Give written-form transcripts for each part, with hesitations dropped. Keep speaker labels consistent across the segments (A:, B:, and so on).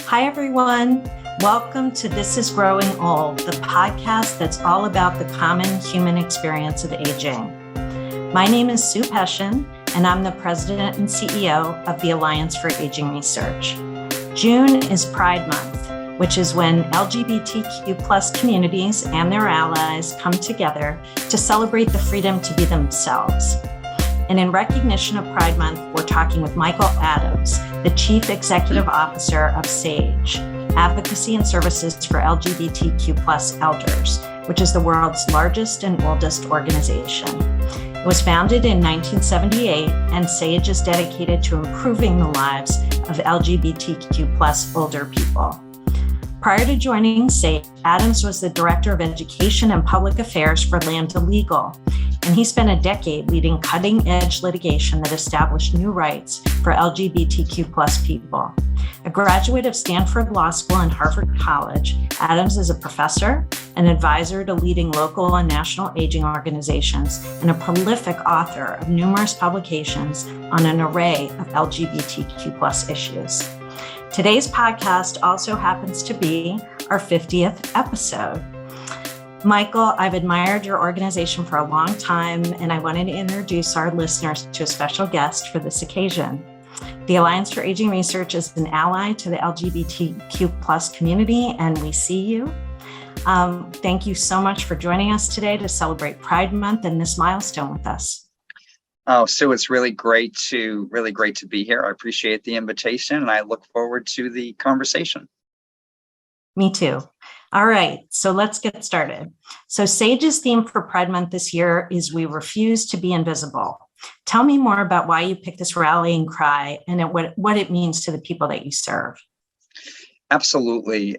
A: Hi, everyone. Welcome to This is Growing Old, the podcast that's all about the common human experience of aging. My name is Sue Peshin, and I'm the president and CEO of the Alliance for Aging Research. June is Pride Month, which is when LGBTQ+ communities and their allies come together to celebrate the freedom to be themselves. And in recognition of Pride Month, we're talking with Michael Adams, the Chief Executive Officer of SAGE, Advocacy and Services for LGBTQ+ Elders, which is the world's largest and oldest organization. It was founded in 1978, and SAGE is dedicated to improving the lives of LGBTQ+ older people. Prior to joining SAGE, Adams was the Director of Education and Public Affairs for Lambda Legal, and he spent a decade leading cutting-edge litigation that established new rights for LGBTQ+ people. A graduate of Stanford Law School and Harvard College, Adams is a professor, an advisor to leading local and national aging organizations, and a prolific author of numerous publications on an array of LGBTQ+ issues. Today's podcast also happens to be our 50th episode. Michael, I've admired your organization for a long time, and I wanted to introduce our listeners to a special guest for this occasion. The Alliance for Aging Research is an ally to the LGBTQ+ community, and we see you. Thank you so much for joining us today to celebrate Pride Month and this milestone with us.
B: Oh, Sue, it's really great to be here. I appreciate the invitation, and I look forward to the conversation.
A: Me too. All right, so let's get started. So SAGE's theme for Pride Month this year is We Refuse to Be Invisible. Tell me more about why you picked this rallying cry and what it means to the people that you serve.
B: Absolutely.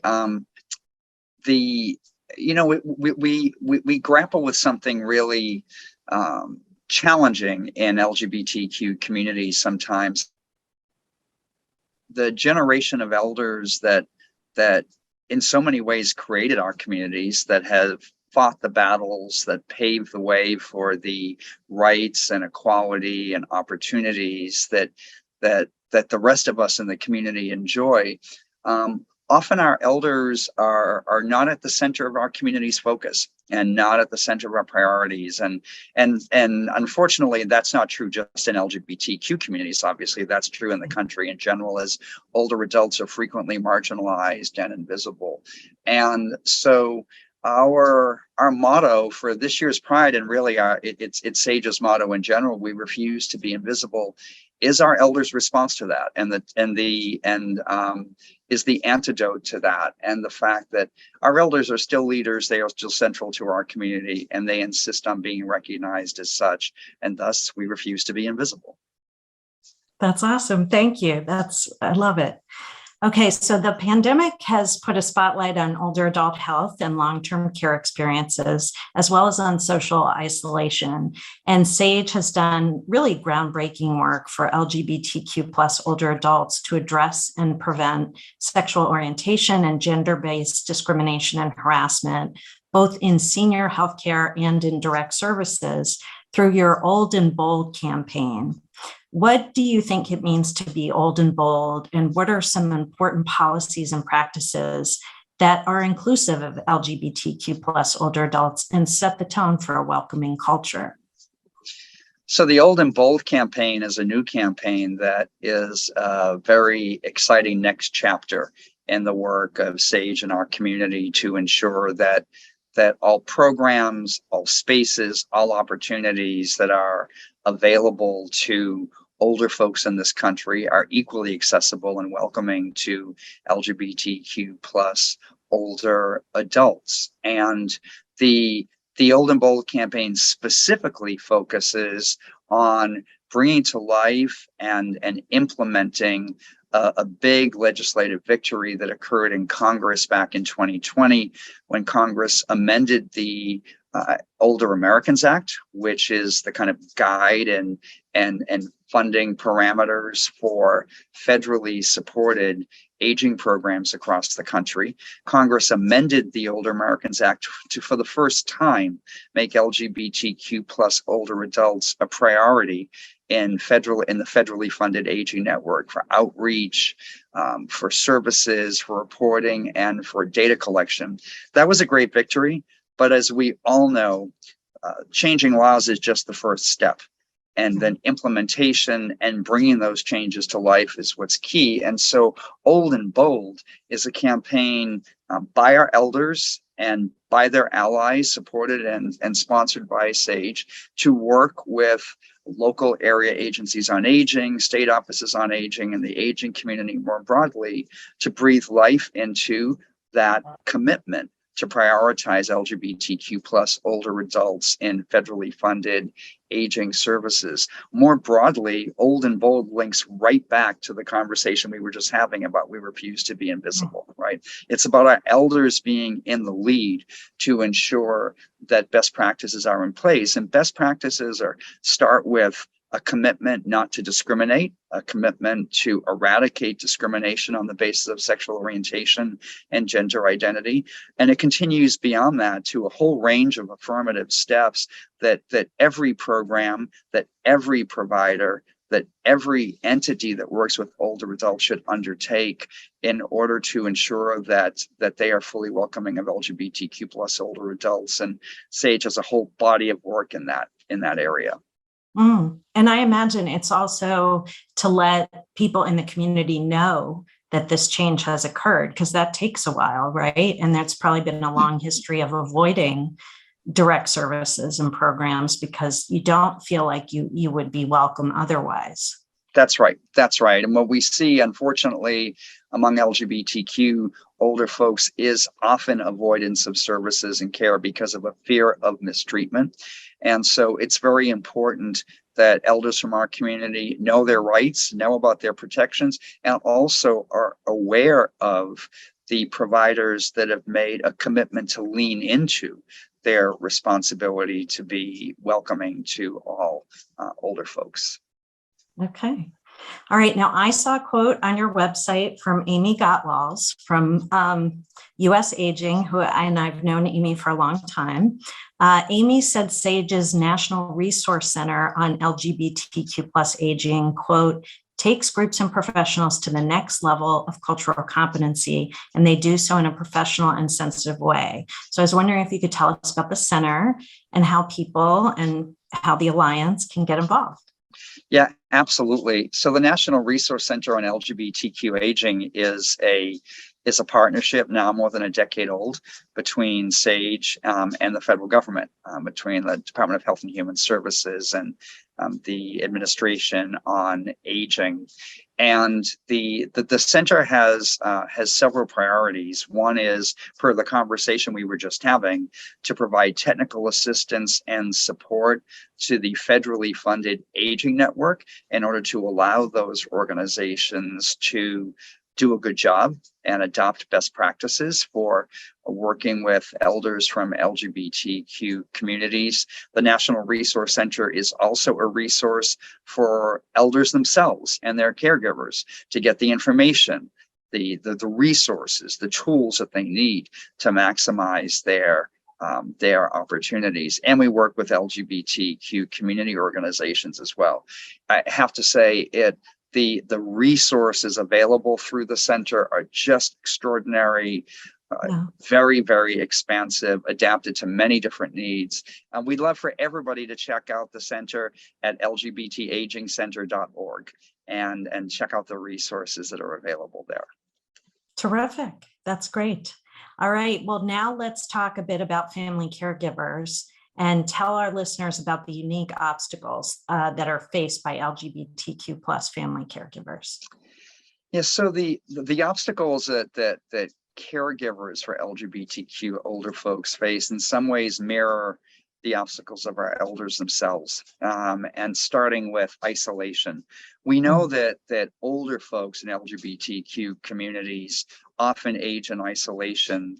B: We grapple with something really challenging in LGBTQ communities sometimes. The generation of elders that in so many ways created our communities, that have fought the battles that paved the way for the rights and equality and opportunities that the rest of us in the community enjoy. Often our elders are not at the center of our community's focus and not at the center of our priorities. And unfortunately, that's not true just in LGBTQ communities. Obviously, that's true in the country in general, as older adults are frequently marginalized and invisible. And so our motto for this year's Pride, and really it's SAGE's motto in general, we refuse to be invisible, is our elders' response to that, is the antidote to that, and the fact that our elders are still leaders, they are still central to our community, and they insist on being recognized as such, and thus we refuse to be invisible.
A: That's awesome. Thank you. I love it. Okay, so the pandemic has put a spotlight on older adult health and long-term care experiences, as well as on social isolation. And SAGE has done really groundbreaking work for LGBTQ+ older adults to address and prevent sexual orientation and gender-based discrimination and harassment, both in senior healthcare and in direct services, through your Old and Bold campaign. What do you think it means to be old and bold, and what are some important policies and practices that are inclusive of LGBTQ+ older adults and set the tone for a welcoming culture?
B: So the Old and Bold campaign is a new campaign that is a very exciting next chapter in the work of SAGE and our community to ensure that all programs, all spaces, all opportunities that are available to older folks in this country are equally accessible and welcoming to LGBTQ+ older adults. And the Old and Bold campaign specifically focuses on bringing to life and implementing a big legislative victory that occurred in Congress back in 2020, when Congress amended the Older Americans Act, which is the kind of guide and funding parameters for federally supported aging programs across the country. Congress amended the Older Americans Act to, for the first time, make LGBTQ plus older adults a priority in the federally funded aging network for outreach, for services, for reporting, and for data collection. That was a great victory, but as we all know, changing laws is just the first step. And then implementation and bringing those changes to life is what's key. And so Old and Bold is a campaign by our elders and by their allies, supported and sponsored by SAGE, to work with local area agencies on aging, state offices on aging, and the aging community more broadly, to breathe life into that commitment to prioritize LGBTQ plus older adults in federally funded aging services. More broadly, Old and Bold links right back to the conversation we were just having about we refuse to be invisible, right? It's about our elders being in the lead to ensure that best practices are in place. And best practices start with a commitment not to discriminate, a commitment to eradicate discrimination on the basis of sexual orientation and gender identity. And it continues beyond that to a whole range of affirmative steps that every program, that every provider, that every entity that works with older adults should undertake in order to ensure that they are fully welcoming of LGBTQ plus older adults. And SAGE has a whole body of work in that area.
A: And I imagine it's also to let people in the community know that this change has occurred, because that takes a while, right? And that's probably been a long history of avoiding direct services and programs because you don't feel like you would be welcome otherwise.
B: That's right. That's right. And what we see, unfortunately, among LGBTQ older folks is often avoidance of services and care because of a fear of mistreatment. And so it's very important that elders from our community know their rights, know about their protections, and also are aware of the providers that have made a commitment to lean into their responsibility to be welcoming to all older folks.
A: Okay. All right. Now, I saw a quote on your website from Amy Gottwals from US Aging, and I've known Amy for a long time. Amy said SAGE's National Resource Center on LGBTQ plus aging, quote, takes groups and professionals to the next level of cultural competency, and they do so in a professional and sensitive way. So I was wondering if you could tell us about the center and how people and how the Alliance can get involved.
B: Yeah, absolutely. So the National Resource Center on LGBTQ Aging is a partnership now more than a decade old between SAGE and the federal government, between the Department of Health and Human Services and the Administration on Aging. And the center has several priorities. One is, per the conversation we were just having, to provide technical assistance and support to the federally funded aging network in order to allow those organizations to do a good job and adopt best practices for working with elders from LGBTQ communities. The National Resource Center is also a resource for elders themselves and their caregivers to get the information, the resources, the tools that they need to maximize their opportunities. And we work with LGBTQ community organizations as well. I have to say the resources available through the center are just extraordinary, very, very expansive, adapted to many different needs. And we'd love for everybody to check out the center at lgbtagingcenter.org and check out the resources that are available there.
A: Terrific. That's great. All right. Well, now let's talk a bit about family caregivers and tell our listeners about the unique obstacles that are faced by LGBTQ plus family caregivers.
B: Yes, so the obstacles that caregivers for LGBTQ older folks face in some ways mirror the obstacles of our elders themselves, and starting with isolation. We know that older folks in LGBTQ communities often age in isolation,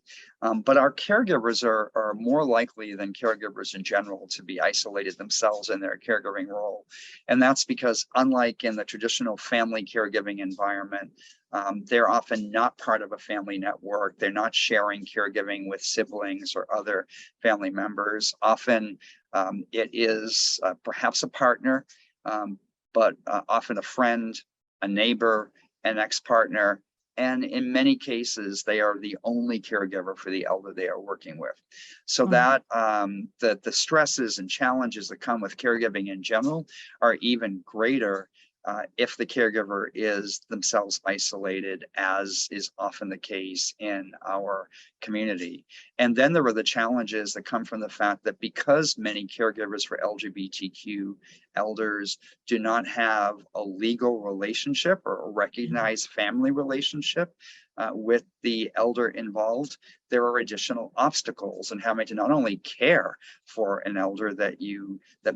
B: but our caregivers are more likely than caregivers in general to be isolated themselves in their caregiving role. And that's because, unlike in the traditional family caregiving environment, they're often not part of a family network. They're not sharing caregiving with siblings or other family members. Often it is perhaps a partner, but often a friend, a neighbor, an ex-partner, and in many cases, they are the only caregiver for the elder they are working with. So that the stresses and challenges that come with caregiving in general are even greater if the caregiver is themselves isolated, as is often the case in our community. And then there are the challenges that come from the fact that because many caregivers for LGBTQ elders do not have a legal relationship or a recognized family relationship with the elder involved, there are additional obstacles in having to not only care for an elder that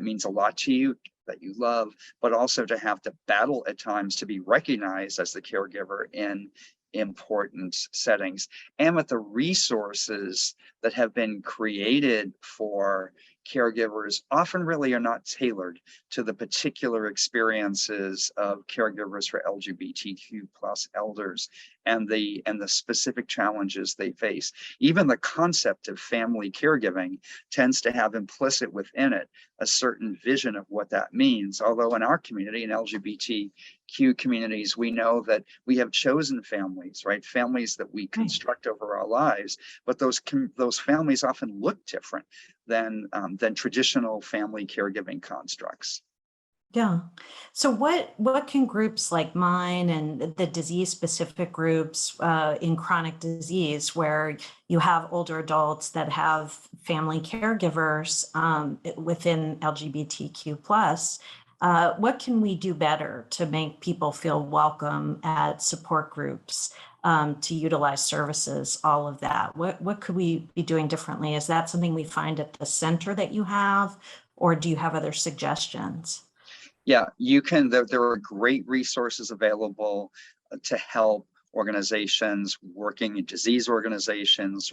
B: means a lot to you, that you love, but also to have to battle at times to be recognized as the caregiver in important settings, and with the resources that have been created for caregivers often really are not tailored to the particular experiences of caregivers for LGBTQ plus elders and the specific challenges they face. Even the concept of family caregiving tends to have implicit within it a certain vision of what that means. Although in our community, in LGBTQ communities, we know that we have chosen families, right? Families that we construct over our lives, but those families often look different than traditional family caregiving constructs.
A: Yeah. So what can groups like mine and the disease-specific groups in chronic disease, where you have older adults that have family caregivers within LGBTQ plus, what can we do better to make people feel welcome at support groups, to utilize services, all of that? What could we be doing differently? Is that something we find at the center that you have, or do you have other suggestions?
B: Yeah, you can. There are great resources available to help organizations working in disease organizations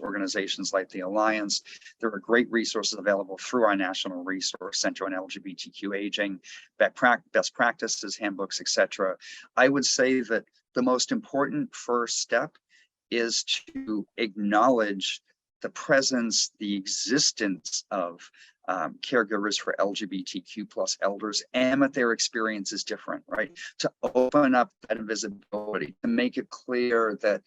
B: like the Alliance. There are great resources available through our National Resource Center on LGBTQ aging, best practices, handbooks, etc. I would say that the most important first step is to acknowledge the presence, the existence of caregivers for LGBTQ plus elders, and that their experience is different, right? To open up that visibility, to make it clear that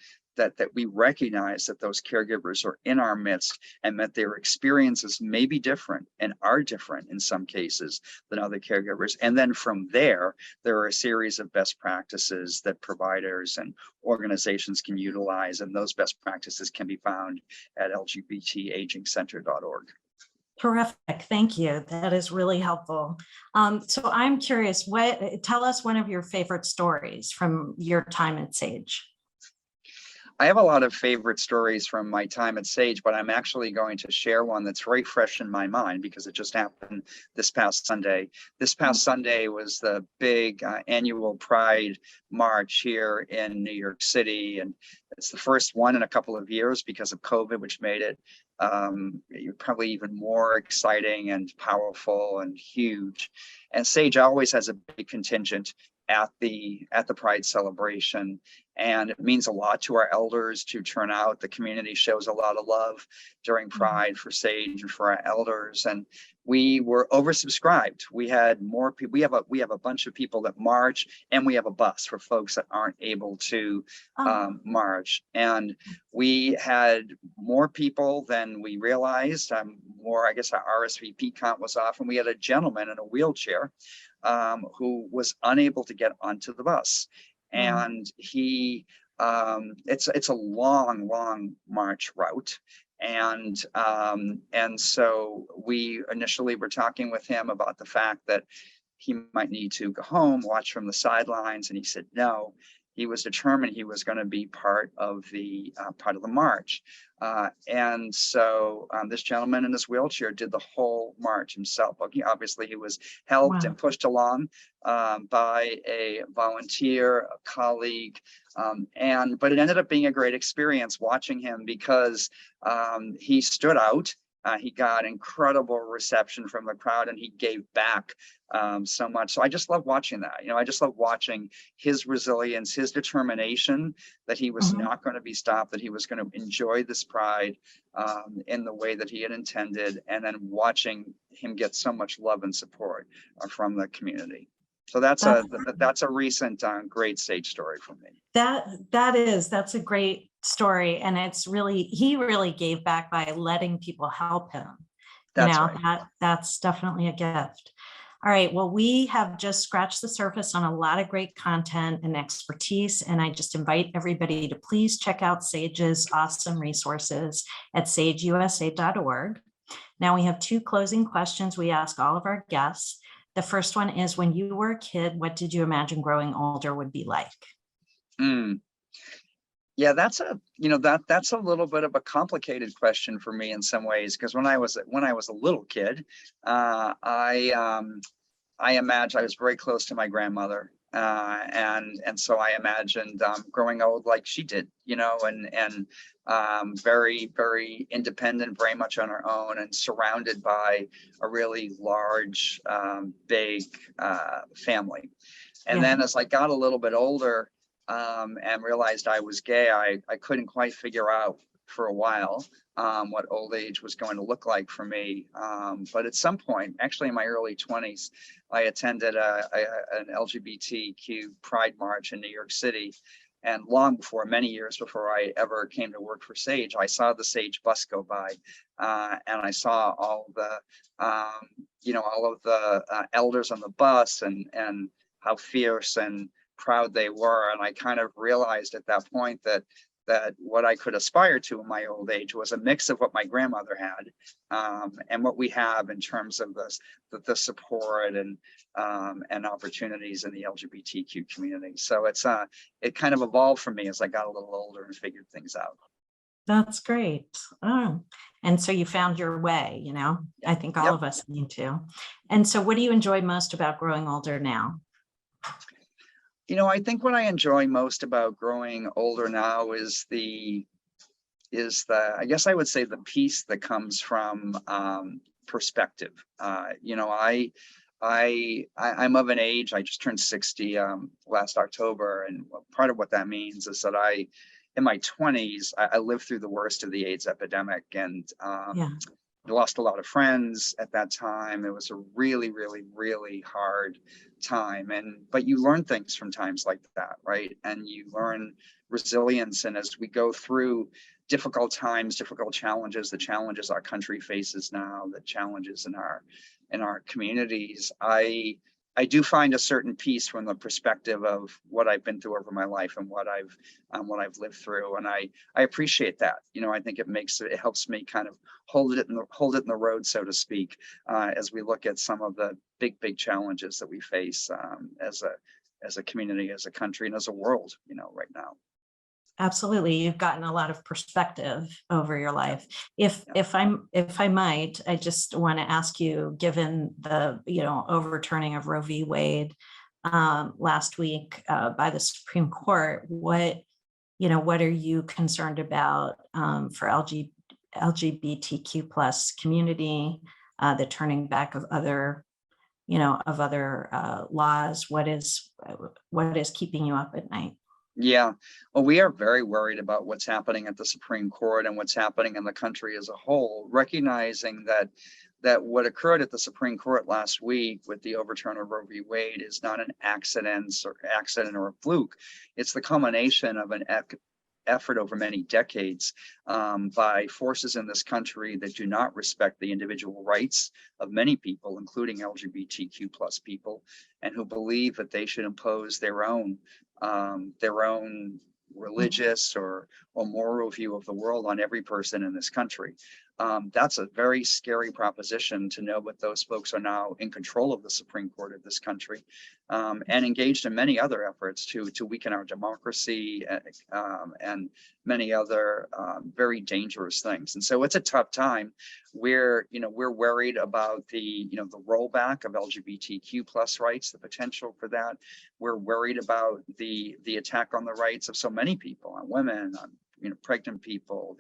B: we recognize that those caregivers are in our midst and that their experiences may be different and are different in some cases than other caregivers. And then from there are a series of best practices that providers and organizations can utilize, and those best practices can be found at lgbtagingcenter.org.
A: Terrific. Thank you. That is really helpful. So I'm curious, tell us one of your favorite stories from your time at Sage.
B: I have a lot of favorite stories from my time at Sage, but I'm actually going to share one that's very fresh in my mind because it just happened this past Sunday. This past Sunday was the big annual Pride March here in New York City, and it's the first one in a couple of years because of COVID, which made it probably even more exciting and powerful and huge. And Sage always has a big contingent at the Pride celebration, and it means a lot to our elders to turn out. The community shows a lot of love during Pride for Sage and for our elders, and we were oversubscribed. We had more people. We have a bunch of people that march, and we have a bus for folks that aren't able to march. And we had more people than we realized. I guess our RSVP count was off, and we had a gentleman in a wheelchair who was unable to get onto the bus. And he, it's a long march route. And so we initially were talking with him about the fact that he might need to go home, watch from the sidelines, and he said no. he was determined he was going to be part of the march. And so this gentleman in his wheelchair did the whole march himself. Obviously, he was helped and pushed along by a volunteer, a colleague, but it ended up being a great experience watching him because he stood out. He got incredible reception from the crowd, and he gave back so much. So I just love watching that. I just love watching his resilience, his determination that he was not going to be stopped, that he was going to enjoy this pride in the way that he had intended, and then watching him get so much love and support from the community. So that's a recent great stage story for me.
A: That's a great story, and he really gave back by letting people help him. That's definitely a gift. All right, well, we have just scratched the surface on a lot of great content and expertise, and I just invite everybody to please check out Sage's awesome resources at sageusa.org. Now we have 2 closing questions we ask all of our guests. The first one is, when you were a kid, what did you imagine growing older would be like?
B: Yeah, that's a little bit of a complicated question for me in some ways, because when I was a little kid, I imagined I was very close to my grandmother, and so I imagined growing old like she did, and very, very independent, very much on her own, and surrounded by a really large, big family. And then as I got a little bit older, and realized I was gay, I couldn't quite figure out for a while what old age was going to look like for me. But at some point, actually in my early 20s, I attended an LGBTQ Pride March in New York City. And many years before I ever came to work for Sage, I saw the Sage bus go by, and I saw all of the elders on the bus, and how fierce and proud they were. And I kind of realized at that point that what I could aspire to in my old age was a mix of what my grandmother had, and what we have in terms of the support and opportunities in the LGBTQ community. So it kind of evolved for me as I got a little older and figured things out.
A: That's great. Oh, and so you found your way, I think all of us need to. And so what do you enjoy most about growing older now?
B: I think what I enjoy most about growing older now is I guess I would say the peace that comes from perspective. I'm of an age, I just turned 60 last October, and part of what that means is that in my 20s, I lived through the worst of the AIDS epidemic, and I lost a lot of friends at that time. It was a really, really, really hard time. But you learn things from times like that, right? And you learn resilience. And as we go through difficult times, difficult challenges, the challenges our country faces now, the challenges in our communities, I do find a certain peace from the perspective of what I've been through over my life and what I've lived through, and I appreciate that. I think it helps me kind of hold it in the road, so to speak, as we look at some of the big challenges that we face as a community, as a country, and as a world, right now.
A: Absolutely. You've gotten a lot of perspective over your life. If I might, I just want to ask you, given the, overturning of Roe v. Wade last week by the Supreme Court, what are you concerned about for LGBTQ plus community, the turning back of other laws? What is keeping you up at night?
B: Yeah, well, we are very worried about what's happening at the Supreme Court and what's happening in the country as a whole, recognizing that what occurred at the Supreme Court last week with the overturn of Roe v. Wade is not an accident or a fluke. It's the culmination of an effort over many decades by forces in this country that do not respect the individual rights of many people, including LGBTQ plus people, and who believe that they should impose their own religious or moral view of the world on every person in this country. That's a very scary proposition to know that those folks are now in control of the Supreme Court of this country, and engaged in many other efforts to weaken our democracy, and many other very dangerous things. And so it's a tough time. We're worried about the rollback of LGBTQ plus rights, the potential for that. We're worried about the attack on the rights of so many people, on women, on pregnant people,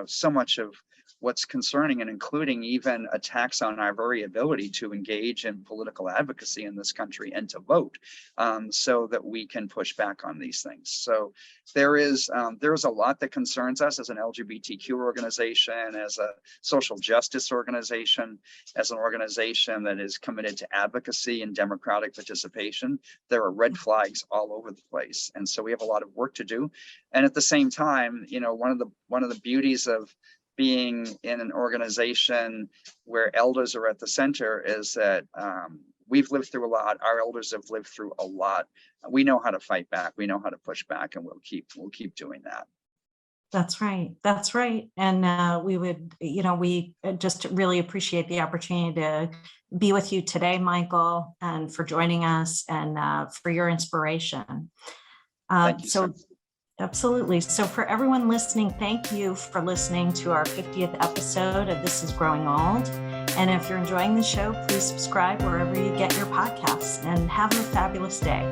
B: so much of what's concerning, and including even attacks on our very ability to engage in political advocacy in this country and to vote, so that we can push back on these things. So there is a lot that concerns us as an LGBTQ organization, as a social justice organization, as an organization that is committed to advocacy and democratic participation. There are red flags all over the place, and so we have a lot of work to do. And at the same time, one of the beauties of being in an organization where elders are at the center is that we've lived through a lot. Our elders have lived through a lot. We know how to fight back. We know how to push back, and we'll keep doing that.
A: That's right. That's right. And we just really appreciate the opportunity to be with you today, Michael, and for joining us, and for your inspiration.
B: Thank you, sir.
A: Absolutely. So for everyone listening, thank you for listening to our 50th episode of This is Growing Old. And if you're enjoying the show, please subscribe wherever you get your podcasts, and have a fabulous day.